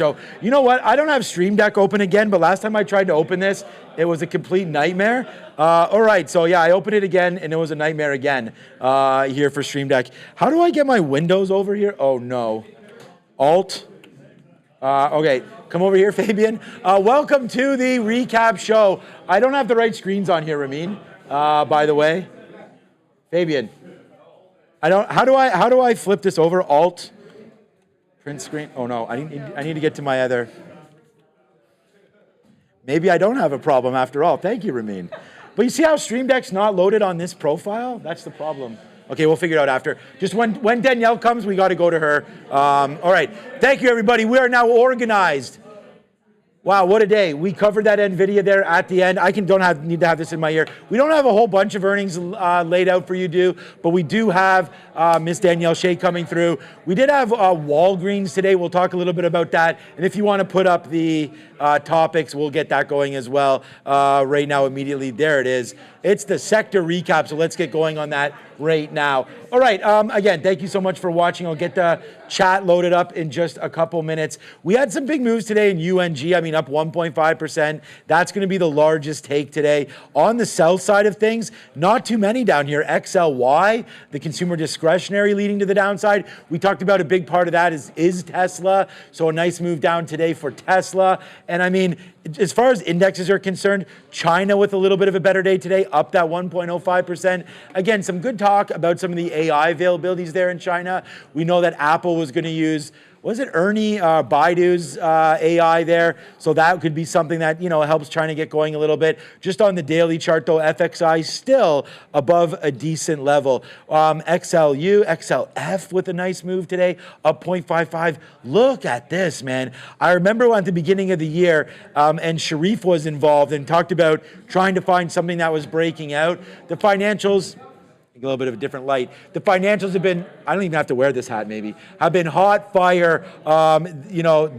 So, you know what? I don't have Stream Deck open again, but last time I tried to open this, it was a complete nightmare. All right, so yeah, I opened it again, and it was a nightmare again here for Stream Deck. How do I get my windows over here? Oh, no. Alt. Okay, come over here, Fabian. Welcome to the recap show. I don't have the right screens on here, Ramin, by the way. Fabian. How do I flip this over? Alt. Print screen. Oh no, I need to get to my other. Maybe I don't have a problem after all. Thank you, Ramin. But you see how Stream Deck's not loaded on this profile? That's the problem. Okay, we'll figure it out after. Just when Danielle comes, we got to go to her. All right. Thank you, everybody. We are now organized. Wow, what a day. We covered that Nvidia there at the end. I don't need to have this in my ear. We don't have a whole bunch of earnings laid out for you, but we do have Miss Danielle Shea coming through. We did have Walgreens today. We'll talk a little bit about that. And if you want to put up the topics, we'll get that going as well right now immediately. There it is. It's the sector recap, so let's get going on that right now. All right, again, thank you so much for watching. I'll get the chat loaded up in just a couple minutes. We had some big moves today in UNG, I mean up 1.5%. That's gonna be the largest take today. On the sell side of things, not too many down here. XLY, the consumer discretionary leading to the downside. We talked about a big part of that is Tesla, so a nice move down today for Tesla. And I mean, as far as indexes are concerned, China with a little bit of a better day today, up that 1.05%. Again, some good talk about some of the AI availabilities there in China. We know that Apple was going to use, was it Baidu's AI there? So that could be something that, helps China get going a little bit. Just on the daily chart though, FXI still above a decent level. XLF with a nice move today, up 0.55. Look at this, man. I remember at the beginning of the year, and Sharif was involved and talked about trying to find something that was breaking out. The financials, a little bit of a different light. The financials have been, I don't even have to wear this hat maybe, have been hot fire,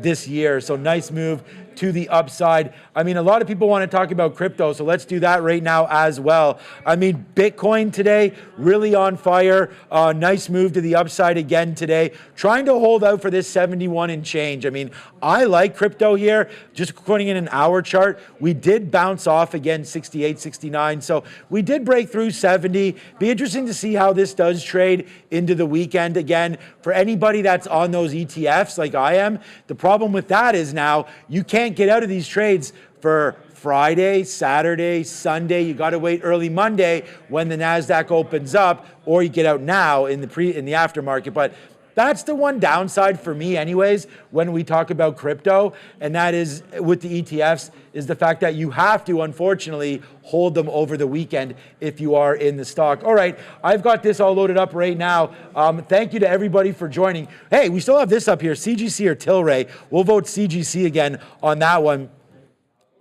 this year. So nice move to the upside. I mean, a lot of people want to talk about crypto, so let's do that right now as well. I mean, Bitcoin today, really on fire. Nice move to the upside again today. Trying to hold out for this 71 and change. I mean, I like crypto here. Just putting in an hour chart, we did bounce off again, 68, 69. So we did break through 70. Be interesting to see how this does trade into the weekend again. For anybody that's on those ETFs like I am, the problem with that is now you can't get out of these trades for Friday, Saturday, Sunday. You got to wait early Monday when the NASDAQ opens up, or you get out now in the aftermarket. But that's the one downside for me anyways when we talk about crypto, and that is with the ETFs, is the fact that you have to, unfortunately, hold them over the weekend if you are in the stock. All right, I've got this all loaded up right now. Thank you to everybody for joining. Hey, we still have this up here, CGC or Tilray. We'll vote CGC again on that one.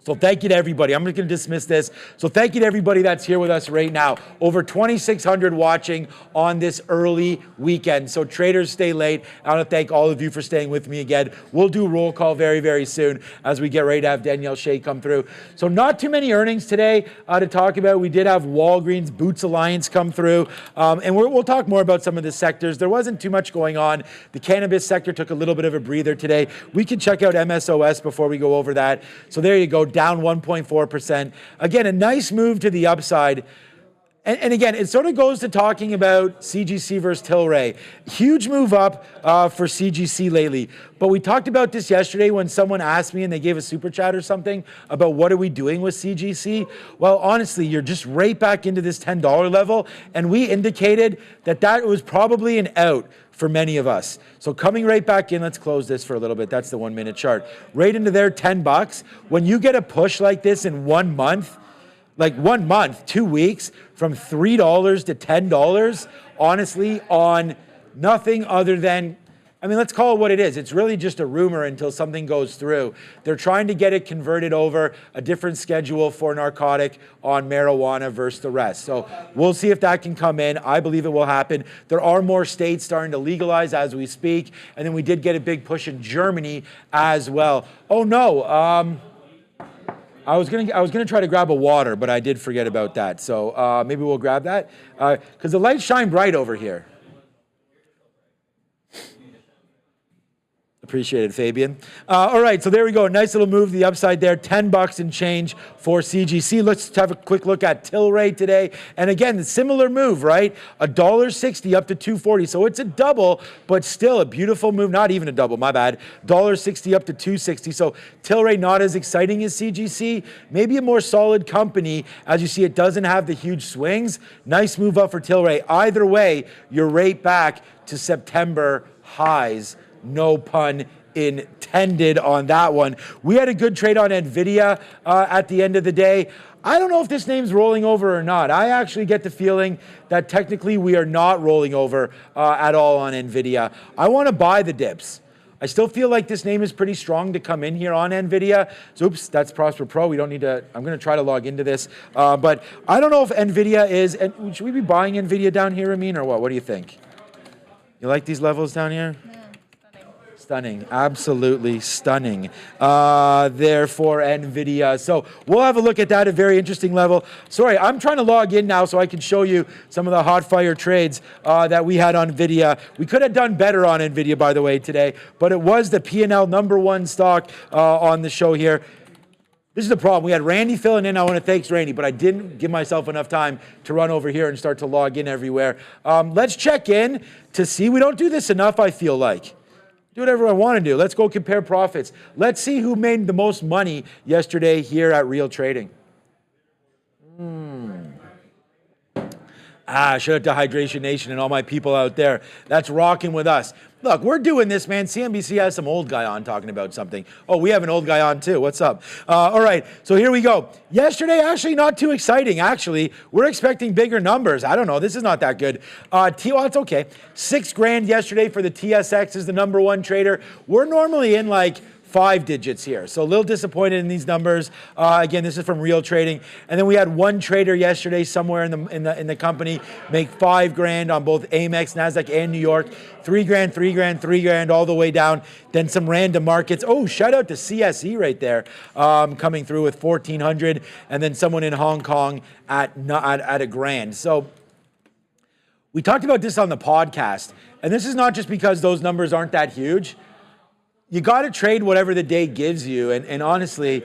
So thank you to everybody. I'm just going to dismiss this. So thank you to everybody that's here with us right now. Over 2,600 watching on this early weekend. So traders, stay late. I want to thank all of you for staying with me again. We'll do roll call very, very soon as we get ready to have Danielle Shea come through. So not too many earnings today to talk about. We did have Walgreens, Boots Alliance come through. And we'll talk more about some of the sectors. There wasn't too much going on. The cannabis sector took a little bit of a breather today. We can check out MSOS before we go over that. So there you go. Down 1.4%. Again, a nice move to the upside. And again, it sort of goes to talking about CGC versus Tilray. Huge move up for CGC lately. But we talked about this yesterday when someone asked me and they gave a super chat or something about what are we doing with CGC. Well, honestly, you're just right back into this $10 level. And we indicated that was probably an out for many of us. So coming right back in, let's close this for a little bit. That's the 1 minute chart. Right into there, $10. When you get a push like this in 1 month, like 1 month, 2 weeks, from $3 to $10, honestly, on nothing other than, I mean, let's call it what it is. It's really just a rumor until something goes through. They're trying to get it converted over, a different schedule for narcotic on marijuana versus the rest. So we'll see if that can come in. I believe it will happen. There are more states starting to legalize as we speak. And then we did get a big push in Germany as well. Oh no, I was gonna try to grab a water, but I did forget about that. So maybe we'll grab that because the lights shine bright over here. Appreciate it, Fabian. All right, so there we go. Nice little move to the upside there. $10 and change for CGC. Let's have a quick look at Tilray today. And again, the similar move, right? $1.60 up to $2.40. So it's a double, but still a beautiful move. Not even a double, my bad. $1.60 up to $2.60. So Tilray not as exciting as CGC. Maybe a more solid company. As you see, it doesn't have the huge swings. Nice move up for Tilray. Either way, you're right back to September highs. No pun intended on that one. We had a good trade on Nvidia at the end of the day. I don't know if this name's rolling over or not. I actually get the feeling that technically we are not rolling over at all on Nvidia. I want to buy the dips. I still feel like this name is pretty strong to come in here on Nvidia. So, oops, that's Prosper Pro. We don't need to, I'm going to try to log into this. But I don't know if Nvidia is, and should we be buying Nvidia down here, Amin, or what? What do you think? You like these levels down here? Stunning, absolutely stunning. Therefore, Nvidia. So we'll have a look at that, a very interesting level. Sorry, I'm trying to log in now so I can show you some of the hot fire trades that we had on Nvidia. We could have done better on Nvidia, by the way, today, but it was the P&L #1 stock on the show here. This is the problem. We had Randy filling in. I want to thank Randy, but I didn't give myself enough time to run over here and start to log in everywhere. Let's check in to see. We don't do this enough, I feel like. Do whatever I want to do. Let's go compare profits. Let's see who made the most money yesterday here at Real Trading. Shout out to Hydration Nation and all my people out there. That's rocking with us. Look, we're doing this, man. CNBC has some old guy on talking about something. Oh, we have an old guy on too. What's up? All right, so here we go. Yesterday, actually not too exciting, actually. We're expecting bigger numbers. I don't know. This is not that good. Well, it's okay. $6,000 yesterday for the TSX is the #1 trader. We're normally in like 5 digits here. So a little disappointed in these numbers. Again, this is from Real Trading. And then we had one trader yesterday somewhere in the company make $5,000 on both Amex, NASDAQ, and New York. $3,000, $3,000, $3,000 all the way down. Then some random markets. Oh, shout out to CSE right there, coming through with 1,400. And then someone in Hong Kong at $1,000. So we talked about this on the podcast. And this is not just because those numbers aren't that huge. You got to trade whatever the day gives you. And honestly,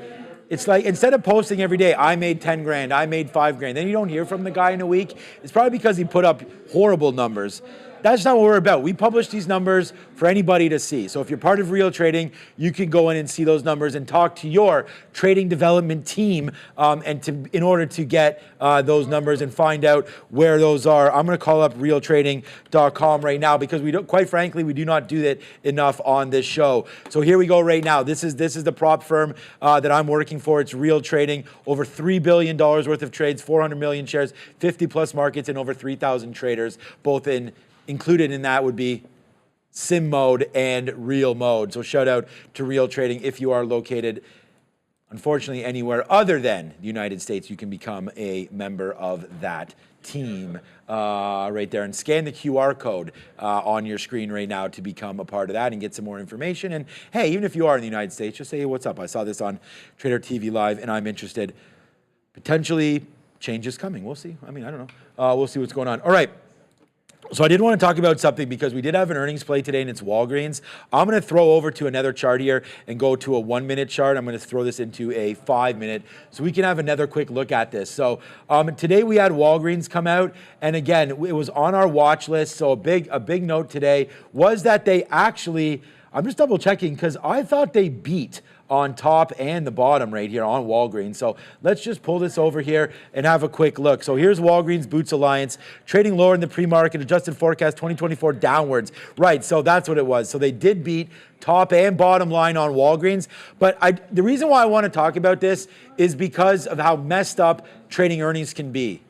it's like instead of posting every day, I made $10,000, I made $5,000, then you don't hear from the guy in a week. It's probably because he put up horrible numbers. That's not what we're about. We publish these numbers for anybody to see. So if you're part of Real Trading, you can go in and see those numbers and talk to your trading development team in order to get those numbers and find out where those are. I'm going to call up realtrading.com right now because quite frankly, we do not do that enough on this show. So here we go right now. This is the prop firm that I'm working for. It's Real Trading. Over $3 billion worth of trades, 400 million shares, 50 plus markets, and over 3,000 traders, both included in that would be sim mode and real mode. So shout out to Real Trading. If you are located, unfortunately, anywhere other than the United States, you can become a member of that team right there. And scan the QR code on your screen right now to become a part of that and get some more information. And hey, even if you are in the United States, just say, hey, what's up? I saw this on Trader TV Live and I'm interested. Potentially change is coming. We'll see. I mean, I don't know. We'll see what's going on. All right. So I did want to talk about something because we did have an earnings play today and it's Walgreens. I'm going to throw over to another chart here and go to a 1-minute chart. I'm going to throw this into a 5-minute so we can have another quick look at this. So today we had Walgreens come out, and again, it was on our watch list. So a big note today was that they actually, I'm just double checking because I thought they beat on top and the bottom right here on Walgreens. So let's just pull this over here and have a quick look. So here's Walgreens Boots Alliance, trading lower in the pre-market, adjusted forecast 2024 downwards. Right, so that's what it was. So they did beat top and bottom line on Walgreens. But the reason why I want to talk about this is because of how messed up trading earnings can be.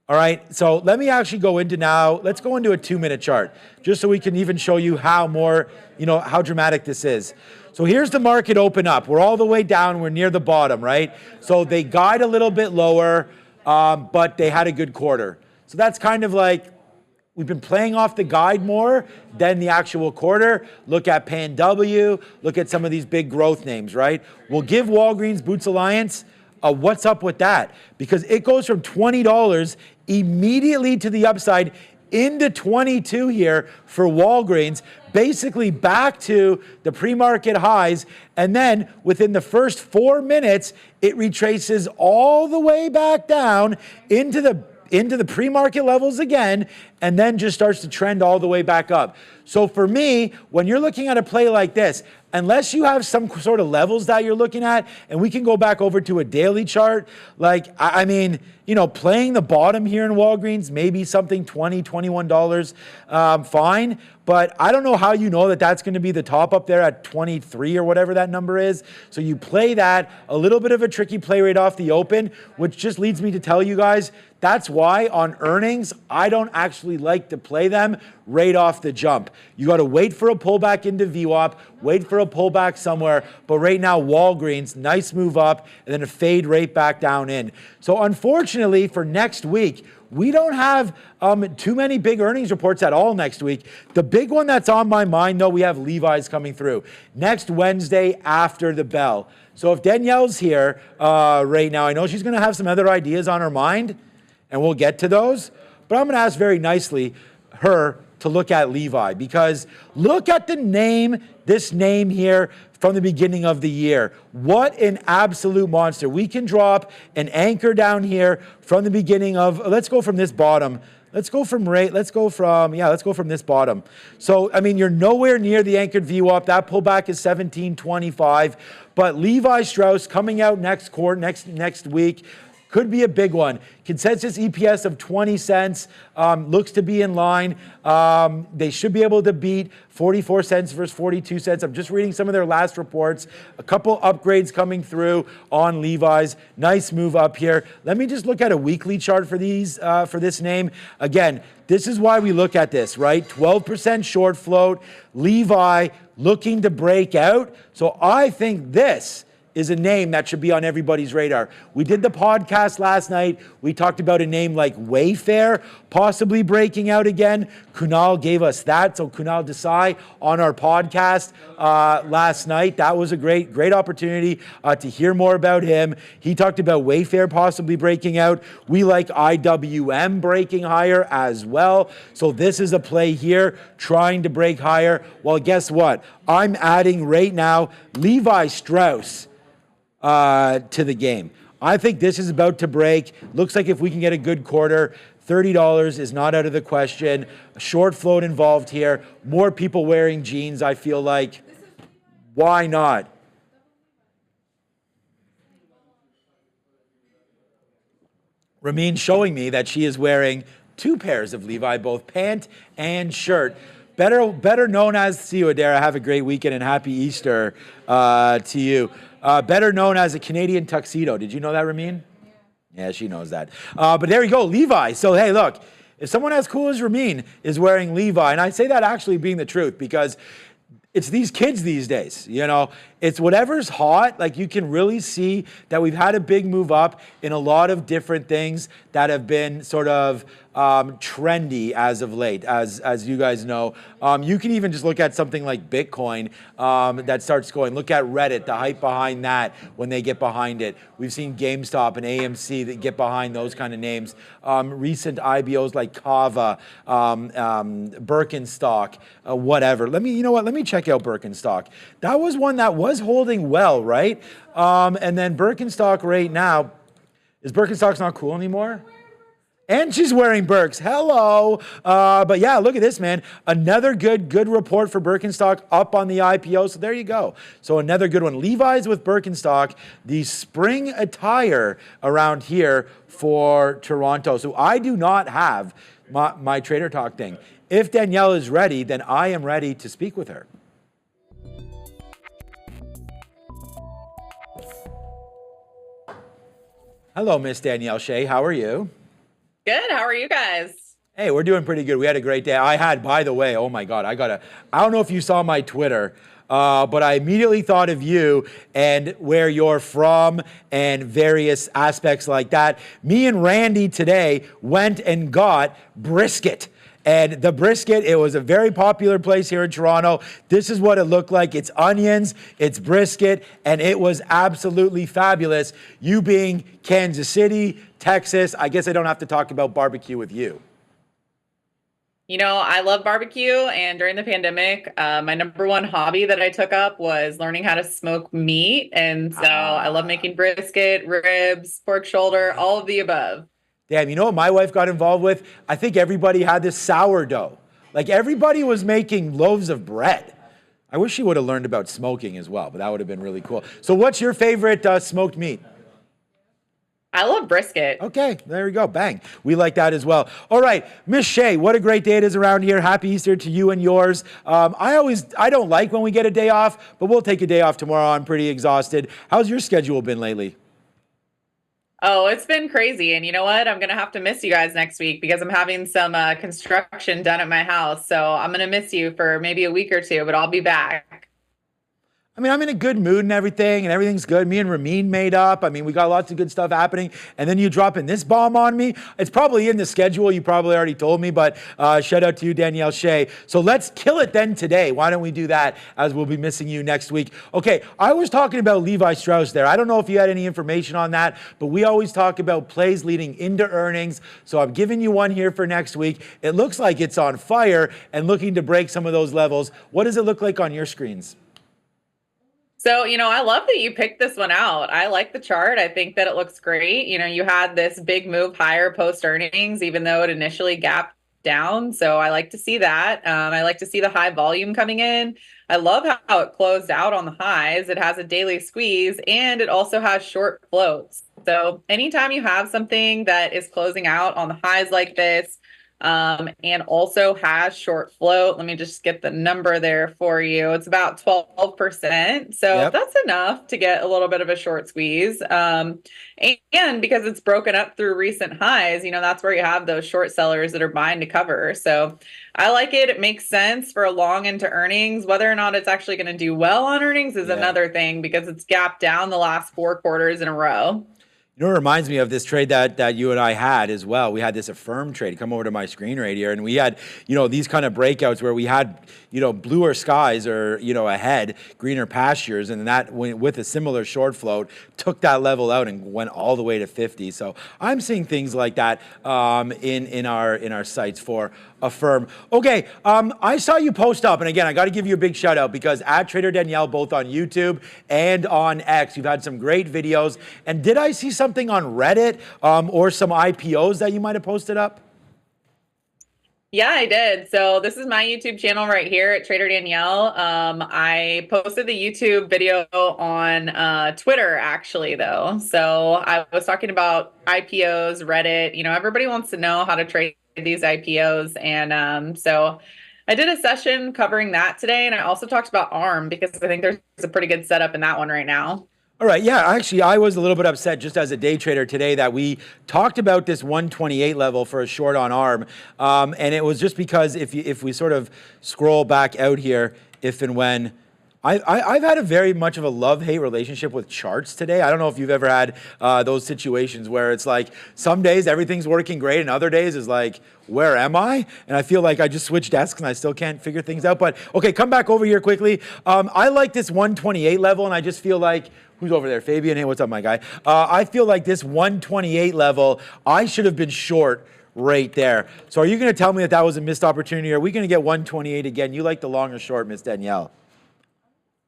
All right, so let me actually go into now, let's go into a 2-minute chart, just so we can even show you how dramatic this is. So here's the market open up. We're all the way down, we're near the bottom, right? So they guide a little bit lower, but they had a good quarter. So that's kind of like, we've been playing off the guide more than the actual quarter. Look at Pan W, look at some of these big growth names, right? We'll give Walgreens Boots Alliance what's up with that? Because it goes from $20 immediately to the upside into 22 here for Walgreens, basically back to the pre-market highs. And then within the first 4 minutes, it retraces all the way back down into the pre-market levels again, and then just starts to trend all the way back up. So for me, when you're looking at a play like this, unless you have some sort of levels that you're looking at, and we can go back over to a daily chart, like, I mean, you know, playing the bottom here in Walgreens, maybe something $20, $21, fine. But I don't know how you know that that's going to be the top up there at 23 or whatever that number is. So you play that, a little bit of a tricky play right off the open, which just leads me to tell you guys, that's why on earnings, I don't actually like to play them right off the jump. You got to wait for a pullback into VWAP, wait for a pullback somewhere. But right now, Walgreens, nice move up, and then a fade right back down in. So unfortunately for next week, we don't have too many big earnings reports at all next week. The big one that's on my mind, though, we have Levi's coming through next Wednesday after the bell. So if Danielle's here right now, I know she's going to have some other ideas on her mind, and we'll get to those. But I'm going to ask very nicely her to look at Levi, because look at the name, this name here from the beginning of the year. What an absolute monster. We can drop an anchor down here from the beginning of, let's go from this bottom. Let's go from this bottom. So, I mean, you're nowhere near the anchored VWAP. That pullback is 17.25. But Levi Strauss coming out next week. Could be a big one. Consensus EPS of 20 cents looks to be in line. They should be able to beat 44 cents versus 42 cents. I'm just reading some of their last reports. A couple upgrades coming through on Levi's. Nice move up here. Let me just look at a weekly chart for this name. Again, this is why we look at this, right? 12% short float. Levi looking to break out. So I think this is a name that should be on everybody's radar. We did the podcast last night. We talked about a name like Wayfair possibly breaking out again. Kunal gave us that. So Kunal Desai on our podcast last night. That was a great opportunity to hear more about him. He talked about Wayfair possibly breaking out. We like IWM breaking higher as well. So this is a play here trying to break higher. Well, guess what? I'm adding right now Levi Strauss to the game. I think this is about to break. Looks like if we can get a good quarter, $30 is not out of the question. A short float involved here. More people wearing jeans, I feel like. Why not? Ramin showing me that she is wearing 2 pairs of Levi, both pant and shirt. Better known as, see you, Adara. Have a great weekend and happy Easter to you. Better known as a Canadian tuxedo. Did you know that, Ramin? Yeah, she knows that. But there you go, Levi. So, hey, look, if someone as cool as Ramin is wearing Levi, and I say that actually being the truth, because it's these kids these days, you know, it's whatever's hot. Like, you can really see that we've had a big move up in a lot of different things that have been sort of trendy as of late, as you guys know. You can even just look at something like Bitcoin that starts going. Look at Reddit, the hype behind that when they get behind it. We've seen GameStop and AMC that get behind those kind of names. Recent IPOs like Kava, Birkenstock, whatever. Let me check out Birkenstock. That was one that was holding well, right? And then Birkenstock right now, is Birkenstock's not cool anymore? And she's wearing Birks. Hello. But yeah, look at this, man. Another good report for Birkenstock up on the IPO. So there you go. So another good one. Levi's with Birkenstock, the spring attire around here for Toronto. So I do not have my Trader Talk thing. If Danielle is ready, then I am ready to speak with her. Hello, Miss Danielle Shea. How are you? Good. How are you guys? Hey, we're doing pretty good. We had a great day. I had, by the way, oh my God, I don't know if you saw my Twitter, but I immediately thought of you and where you're from and various aspects like that. Me and Randy today went and got brisket. And the brisket, it was a very popular place here in Toronto. This is what it looked like. It's onions, it's brisket, and it was absolutely fabulous. You being Kansas City, Texas, I guess I don't have to talk about barbecue with you. I love barbecue, and during the pandemic, my number one hobby that I took up was learning how to smoke meat. And so I love Ah, making brisket, ribs, pork shoulder, all of the above. damn, you know what my wife got involved with? I think everybody had this sourdough. Like everybody was making loaves of bread. I wish she would have learned about smoking as well, but that would have been really cool. So, what's your favorite smoked meat? I love brisket. Okay, there we go. Bang. We like that as well. All right, Miss Shay, what a great day it is around here. Happy Easter to you and yours. I don't like when we get a day off, but we'll take a day off tomorrow. I'm pretty exhausted. How's your schedule been lately? Oh, it's been crazy. And you know what? I'm going to have to miss you guys next week because I'm having some construction done at my house. So I'm going to miss you for maybe a week or two, but I'll be back. I mean, I'm in a good mood and everything's good. Me and Ramin made up. I mean, we got lots of good stuff happening. And then you dropping this bomb on me. It's probably in the schedule. You probably already told me, but shout out to you, Danielle Shay. So let's kill it then today. Why don't we do that as we'll be missing you next week? Okay, I was talking about Levi Strauss there. I don't know if you had any information on that, but we always talk about plays leading into earnings. So I'm giving you one here for next week. It looks like it's on fire and looking to break some of those levels. What does it look like on your screens? So, I love that you picked this one out. I like the chart. I think that it looks great. You had this big move higher post earnings, even though it initially gapped down. So I like to see that. I like to see the high volume coming in. I love how it closed out on the highs. It has a daily squeeze and it also has short floats. So anytime you have something that is closing out on the highs like this, and also has short float. Let me just get the number there for you. It's about 12%. So Yep. that's enough to get a little bit of a short squeeze. And because it's broken up through recent highs, that's where you have those short sellers that are buying to cover. So I like it. It makes sense for a long into earnings. Whether or not it's actually going to do well on earnings is Yeah. another thing because it's gapped down the last 4 quarters in a row. You know, it reminds me of this trade that you and I had as well. We had this Affirm trade. Come over to my screen right here, and we had these kind of breakouts where we had bluer skies or ahead, greener pastures, and that went with a similar short float took that level out and went all the way to 50. So I'm seeing things like that in our sites for Affirm. Okay, I saw you post up, and again, I got to give you a big shout out because at Trader Danielle, both on YouTube and on X, you've had some great videos. And did I see something on Reddit or some IPOs that you might have posted up? Yeah, I did. So this is my YouTube channel right here at Trader Danielle. I posted the YouTube video on Twitter actually though. So I was talking about IPOs, Reddit. Everybody wants to know how to trade these IPOs. And so I did a session covering that today. And I also talked about ARM because I think there's a pretty good setup in that one right now. All right, yeah, actually, I was a little bit upset just as a day trader today that we talked about this 128 level for a short on ARM, and it was just because if we sort of scroll back out here, if and when I've had a very much of a love-hate relationship with charts today. I don't know if you've ever had those situations where it's like some days everything's working great and other days is like, where am I? And I feel like I just switched desks and I still can't figure things out. But okay, come back over here quickly. I like this 128 level and I just feel like, who's over there? Fabian, hey, what's up, my guy? I feel like this 128 level, I should have been short right there. So are you going to tell me that was a missed opportunity? Or are we going to get 128 again? You like the long or short, Miss Danielle?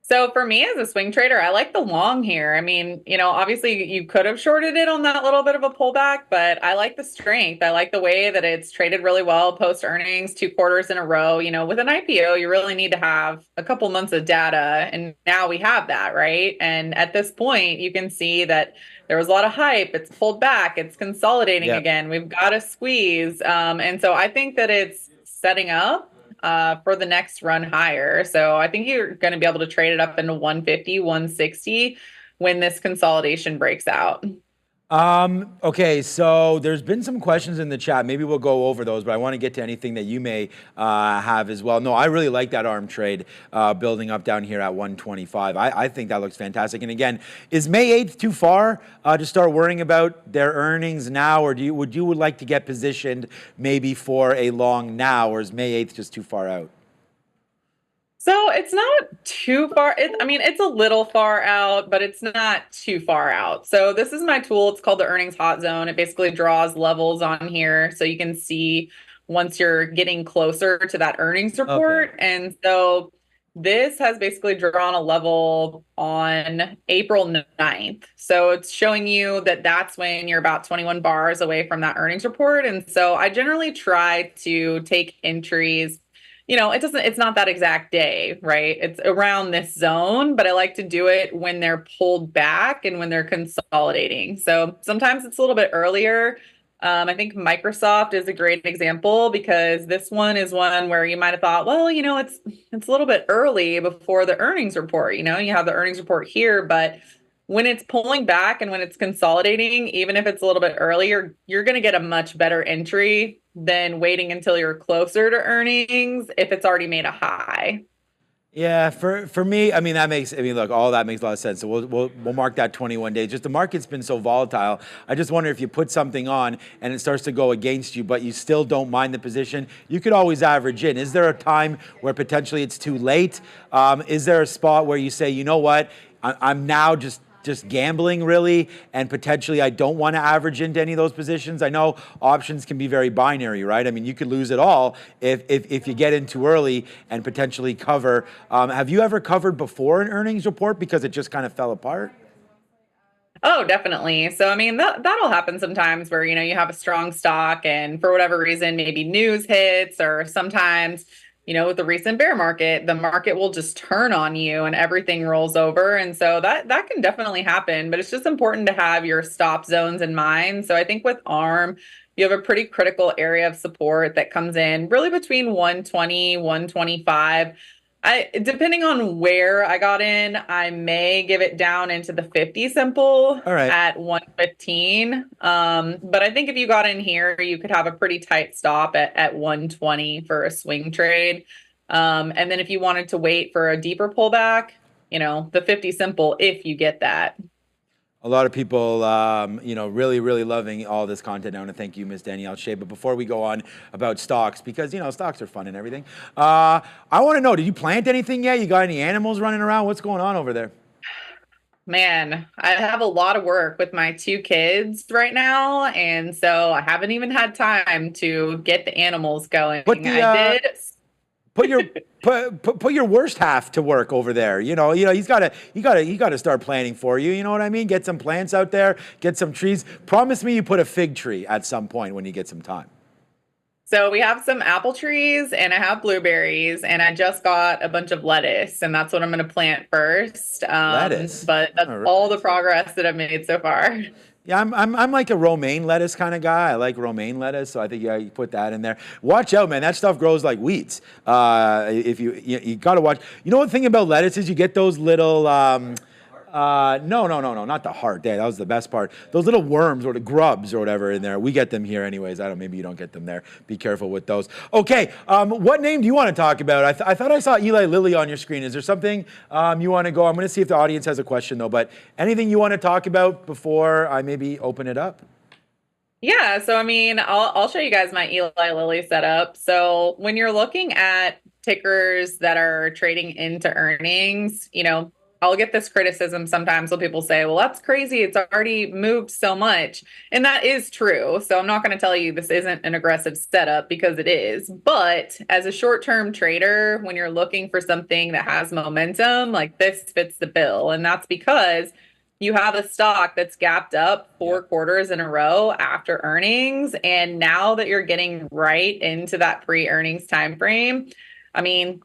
So for me as a swing trader, I like the long here. I mean, obviously you could have shorted it on that little bit of a pullback, but I like the strength. I like the way that it's traded really well post earnings, 2 quarters in a row. With an IPO, you really need to have a couple months of data. And now we have that, right? And at this point, you can see that there was a lot of hype. It's pulled back. It's consolidating Yeah. again. We've got a squeeze. And so I think that it's setting up for the next run higher. So I think you're going to be able to trade it up into 150, 160 when this consolidation breaks out. Okay, so there's been some questions in the chat. Maybe we'll go over those, but I want to get to anything that you may have as well. No, I really like that ARM trade building up down here at 125. I think that looks fantastic. And again, is May 8th too far to start worrying about their earnings now, or would you like to get positioned maybe for a long now, or is May 8th just too far out? So it's not too far. It's a little far out, but it's not too far out. So this is my tool. It's called the earnings hot zone. It basically draws levels on here so you can see once you're getting closer to that earnings report. Okay. And so this has basically drawn a level on April 9th. So it's showing you that that's when you're about 21 bars away from that earnings report. And so I generally try to take entries. It's not that exact day, right? It's around this zone, but I like to do it when they're pulled back and when they're consolidating. So sometimes it's a little bit earlier. I think Microsoft is a great example because this one is one where you might have thought, well, it's a little bit early before the earnings report. You have the earnings report here, but when it's pulling back and when it's consolidating, even if it's a little bit earlier, you're going to get a much better entry than waiting until you're closer to earnings if it's already made a high. Yeah, for me, look, all that makes a lot of sense. So we'll mark that 21 days. Just the market's been so volatile. I just wonder if you put something on and it starts to go against you, but you still don't mind the position, you could always average in. Is there a time where potentially it's too late? Is there a spot where you say, you know what, I'm now just gambling really, and potentially I don't want to average into any of those positions? I know options can be very binary, right? I mean, you could lose it all if you get in too early and potentially cover. Have you ever covered before an earnings report because it just kind of fell apart? Oh, definitely. So, that'll happen sometimes where, you have a strong stock and for whatever reason, maybe news hits, or sometimes, with the recent bear market, the market will just turn on you and everything rolls over. And so that can definitely happen, but it's just important to have your stop zones in mind. So I think with ARM, you have a pretty critical area of support that comes in really between 120, 125. Depending on where I got in, I may give it down into the 50 simple All right. at 115. But I think if you got in here, you could have a pretty tight stop at 120 for a swing trade. And then if you wanted to wait for a deeper pullback, the 50 simple, if you get that. A lot of people, really, really loving all this content. I want to thank you, Ms. Danielle Shea. But before we go on about stocks, because, stocks are fun and everything, I want to know, did you plant anything yet? You got any animals running around? What's going on over there? Man, I have a lot of work with my 2 kids right now. And so I haven't even had time to get the animals going. I did. Put your worst half to work over there. He's gotta start planning for you. You know what I mean? Get some plants out there, get some trees. Promise me you put a fig tree at some point when you get some time. So we have some apple trees and I have blueberries and I just got a bunch of lettuce and that's what I'm going to plant first. Lettuce. But that's all the progress that I've made so far. Yeah, I'm like a romaine lettuce kind of guy. I like romaine lettuce, so I think you put that in there. Watch out, man. That stuff grows like weeds. If you got to watch. You know, the thing about lettuce is you get those little. No, not the heart. That was the best part. Those little worms or the grubs or whatever in there. We get them here anyways. Maybe you don't get them there. Be careful with those. Okay, what name do you want to talk about? I thought I saw Eli Lilly on your screen. Is there something you want to go? I'm going to see if the audience has a question though, but anything you want to talk about before I maybe open it up? Yeah, so I'll show you guys my Eli Lilly setup. So when you're looking at tickers that are trading into earnings, I'll get this criticism sometimes when people say, well, that's crazy. It's already moved so much. And that is true. So I'm not going to tell you this isn't an aggressive setup because it is. But as a short-term trader, when you're looking for something that has momentum, like this fits the bill. And that's because you have a stock that's gapped up 4 quarters in a row after earnings. And now that you're getting right into that pre-earnings time frame,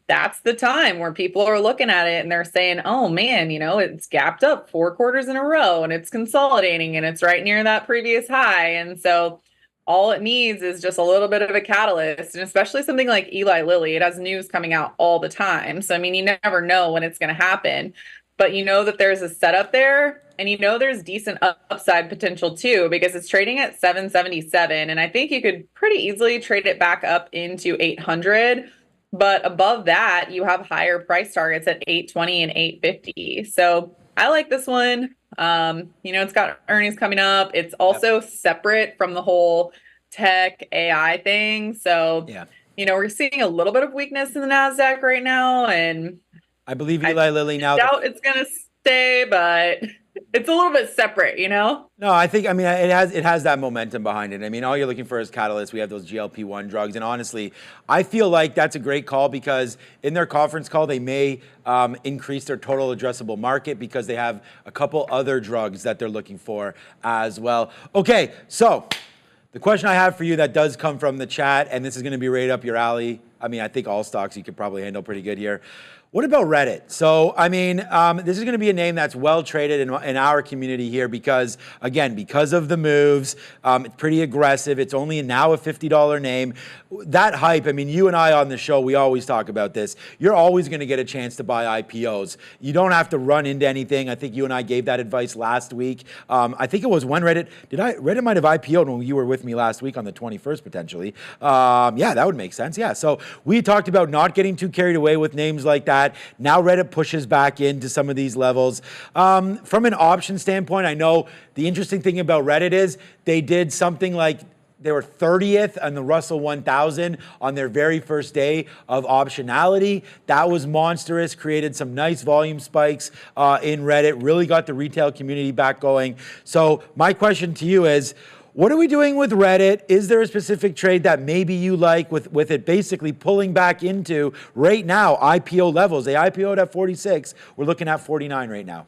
that's the time where people are looking at it and they're saying, oh man, it's gapped up 4 quarters in a row and it's consolidating and it's right near that previous high. And so all it needs is just a little bit of a catalyst, and especially something like Eli Lilly, it has news coming out all the time. So, you never know when it's going to happen, but you know that there's a setup there and there's decent upside potential too, because it's trading at 777. And I think you could pretty easily trade it back up into 800. But above that, you have higher price targets at 820 and 850. So I like this one. It's got earnings coming up. It's also separate from the whole tech AI thing. So, we're seeing a little bit of weakness in the NASDAQ right now. And I believe Eli Lilly now. I doubt it's going to stay, but it's a little bit separate, you know? No, I mean, it has that momentum behind it. I mean, all you're looking for is catalysts. We have those GLP-1 drugs. And honestly, I feel like that's a great call because in their conference call, they may increase their total addressable market because they have a couple other drugs that they're looking for as well. Okay, so the question I have for you that does come from the chat, and this is going to be right up your alley. I mean, I think all stocks you could probably handle pretty good here. What about Reddit? So, I mean, this is going to be a name that's well traded in our community here because, again, because of the moves, it's pretty aggressive. It's only now a $50 name. That hype, I mean, you and I on the show, we always talk about this. You're always going to get a chance to buy IPOs. You don't have to run into anything. I think you and I gave that advice last week. I think it was when Reddit might have IPO'd when you were with me last week on the 21st, potentially. Yeah, that would make sense. Yeah, so we talked about not getting too carried away with names like that. Now Reddit pushes back into some of these levels. From an option standpoint, I know the interesting thing about Reddit is they did something like they were 30th on the Russell 1000 on their very first day of optionality. That was monstrous, created some nice volume spikes in Reddit, really got the retail community back going. So my question to you is, what are we doing with Reddit? Is there a specific trade that maybe you like with it basically pulling back into right now IPO levels? They IPO'd at 46. We're looking at 49 right now.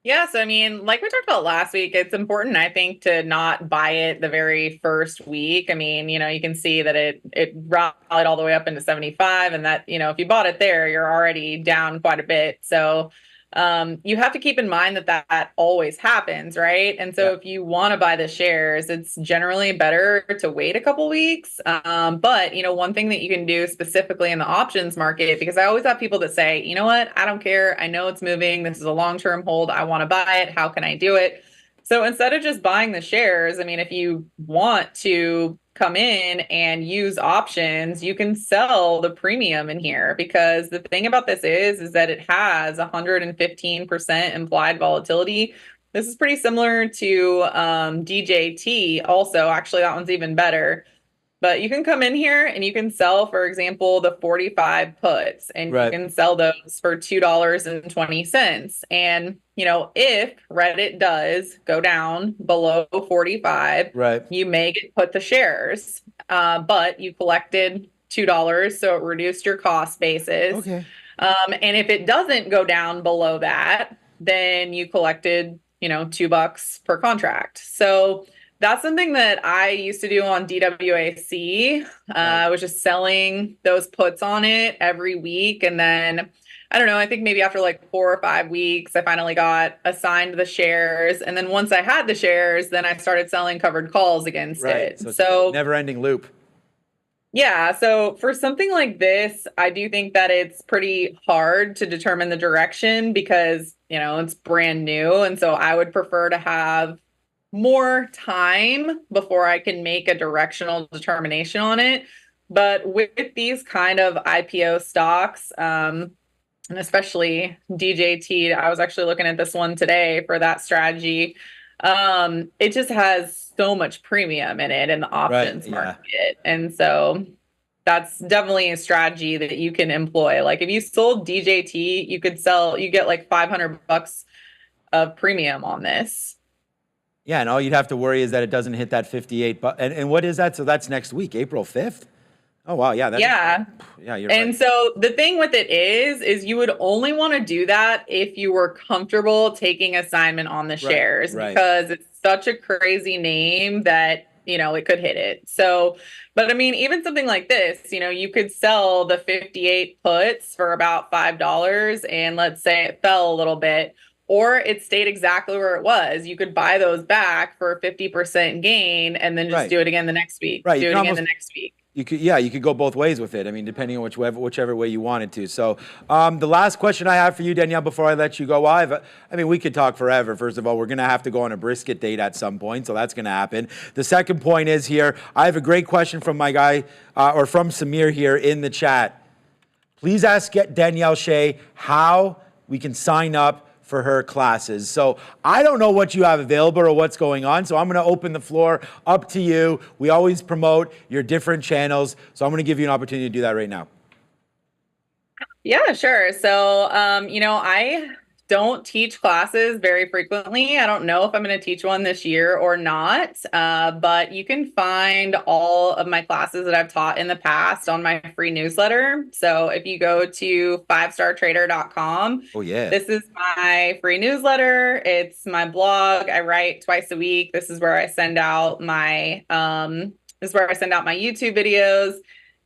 Yes, I mean, like we talked about last week, it's important, I think, to not buy it the very first week. I mean, you know, you can see that it rallied all the way up into 75, and that, you know, if you bought it there, you're already down quite a bit. So you have to keep in mind that always happens, right? And so if you want to buy the shares, it's generally better to wait a couple weeks. But, you know, one thing that you can do specifically in the options market, because I always have people that say, you know what, I don't care. I know it's moving. This is a long-term hold. I want to buy it. How can I do it? So instead of just buying the shares, I mean, if you want to come in and use options, you can sell the premium in here, because the thing about this is that it has 115% implied volatility. This is pretty similar to DJT also. Actually, that one's even better. But you can come in here and you can sell, for example, the 45 puts, and you can sell those for $2.20. And, you know, if Reddit does go down below 45, you may get put the shares, but you collected $2, so it reduced your cost basis. Okay. And if it doesn't go down below that, then you collected, you know, $2 per contract. So that's something that I used to do on DWAC. I was just selling those puts on it every week. And then, I don't know, I think maybe after like 4 or 5 weeks, I finally got assigned the shares. And then once I had the shares, then I started selling covered calls against it. So never-ending loop. Yeah. So for something like this, I do think that it's pretty hard to determine the direction because, you know, it's brand new. And so I would prefer to have more time before I can make a directional determination on it. But with these kind of IPO stocks, and especially DJT, I was actually looking at this one today for that strategy. It just has so much premium in it in the options market. And so that's definitely a strategy that you can employ. Like if you sold DJT, you get like $500 of premium on this. Yeah, and all you'd have to worry is that it doesn't hit that 58. And what is that? So that's next week, April 5th? Oh, wow. Yeah. Yeah, you're right. And so the thing with it is you would only want to do that if you were comfortable taking assignment on the shares, because it's such a crazy name that, you know, it could hit it. So, but I mean, even something like this, you know, you could sell the 58 puts for about $5, and let's say it fell a little bit, or it stayed exactly where it was. You could buy those back for a 50% gain and then just do it again the next week. Do it again the next week. You could go both ways with it. I mean, depending on whichever way you wanted to. So the last question I have for you, Danielle, before I let you go, I mean, we could talk forever. First of all, we're going to have to go on a brisket date at some point, so that's going to happen. The second point is here, I have a great question from my guy, or from Samir here in the chat. Please ask Danielle Shea how we can sign up for her classes. So I don't know what you have available or what's going on, so I'm going to open the floor up to you. We always promote your different channels, so I'm going to give you an opportunity to do that right now. Yeah, sure. So, you know, I don't teach classes very frequently. I don't know if I'm going to teach one this year or not, but you can find all of my classes that I've taught in the past on my free newsletter. So if you go to 5startrader.com, Oh, yeah. this is my free newsletter. It's my blog. I write twice a week. This is where I send out my YouTube videos.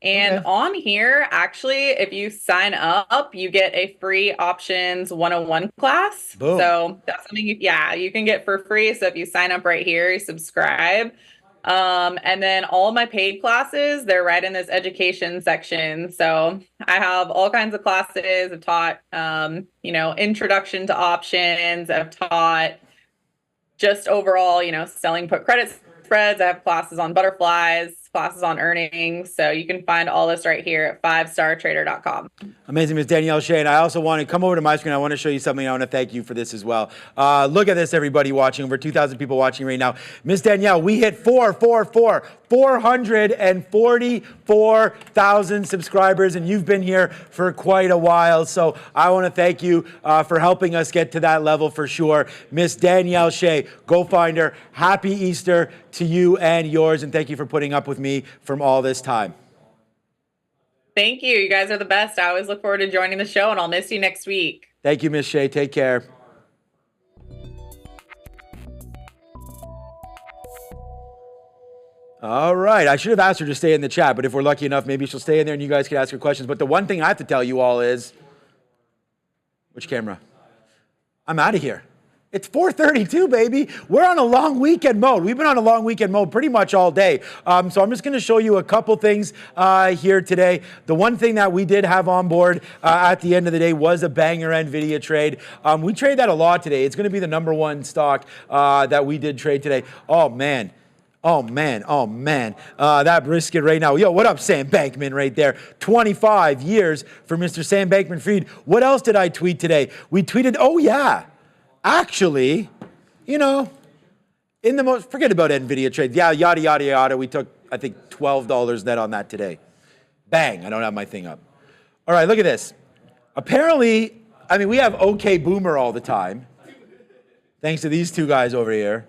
And Okay. on here, actually, if you sign up, you get a free options 101 class. Boom. So that's something you can get for free. So if you sign up right here, you subscribe. And then all of my paid classes, they're right in this education section. So I have all kinds of classes. I've taught, introduction to options. I've taught just overall, selling put credit spreads. I have classes on butterflies, classes on earnings. So you can find all this right here at 5startrader.com. Amazing, Ms. Danielle Shane. I also want to come over to my screen. I want to show you something. I want to thank you for this as well. Look at this, everybody watching. Over 2,000 people watching right now. Ms. Danielle, we hit 444,000 subscribers, and you've been here for quite a while. So I want to thank you for helping us get to that level for sure. Ms. Danielle Shea, go find her. Happy Easter to you and yours, and thank you for putting up with me from all this time. Thank you. You guys are the best. I always look forward to joining the show, and I'll miss you next week. Thank you, Ms. Shea. Take care. All right. I should have asked her to stay in the chat, but if we're lucky enough, maybe she'll stay in there and you guys can ask her questions. But the one thing I have to tell you all is, which camera? I'm out of here. It's 4:32, baby. We're on a long weekend mode. We've been on a long weekend mode pretty much all day. So I'm just going to show you a couple things here today. The one thing that we did have on board at the end of the day was a banger Nvidia trade. We trade that a lot today. It's going to be the number one stock that we did trade today. Oh, man. Oh, man. Oh, man. That brisket right now. Yo, what up, Sam Bankman right there? 25 years for Mr. Sam Bankman-Fried. What else did I tweet today? We tweeted, oh, yeah. Actually, in the most, forget about Nvidia trade. Yeah, yada, yada, yada. We took, I think, $12 net on that today. Bang, I don't have my thing up. All right, look at this. Apparently, we have OK Boomer all the time, thanks to these two guys over here.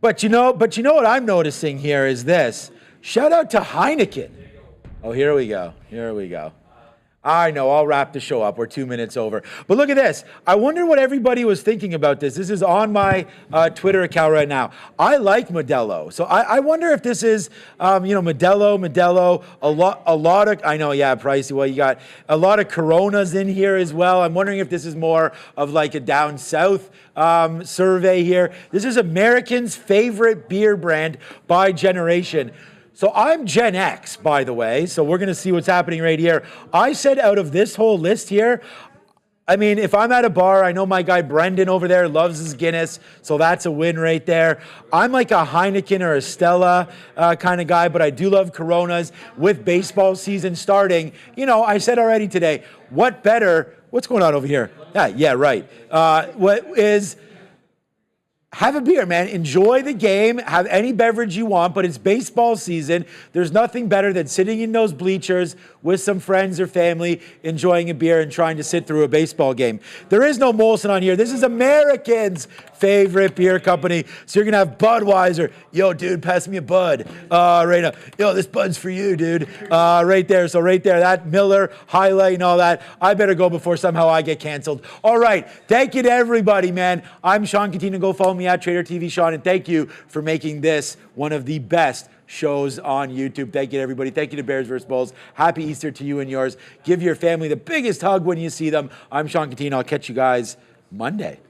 But you know what I'm noticing here is this. Shout out to Heineken. Oh, here we go. Here we go. I know, I'll wrap the show up. We're 2 minutes over. But look at this. I wonder what everybody was thinking about this. This is on my Twitter account right now. I like Modelo. So I wonder if this is, Modelo, a lot of, I know, yeah, pricey. Well, you got a lot of Coronas in here as well. I'm wondering if this is more of like a down south survey here. This is Americans' favorite beer brand by generation. So I'm Gen X, by the way, so we're going to see what's happening right here. I said out of this whole list here, if I'm at a bar, I know my guy Brendan over there loves his Guinness, so that's a win right there. I'm like a Heineken or a Stella kind of guy, but I do love Coronas. With baseball season starting, I said already today, what's going on over here? Yeah, right. Have a beer, man. Enjoy the game. Have any beverage you want, but it's baseball season. There's nothing better than sitting in those bleachers with some friends or family, enjoying a beer and trying to sit through a baseball game. There is no Molson on here. This is Americans' favorite beer company. So you're going to have Budweiser. Yo, dude, pass me a Bud. Right now. Yo, this Bud's for you, dude. Right there. So right there, that Miller highlight and all that. I better go before somehow I get canceled. All right. Thank you to everybody, man. I'm Shawn. Continue to go follow me at Trader TV Shawn, and thank you for making this one of the best shows on YouTube. Thank you to everybody. Thank you to Bears vs. Bulls. Happy Easter to you and yours. Give your family the biggest hug when you see them. I'm Shawn Catino. I'll catch you guys Monday.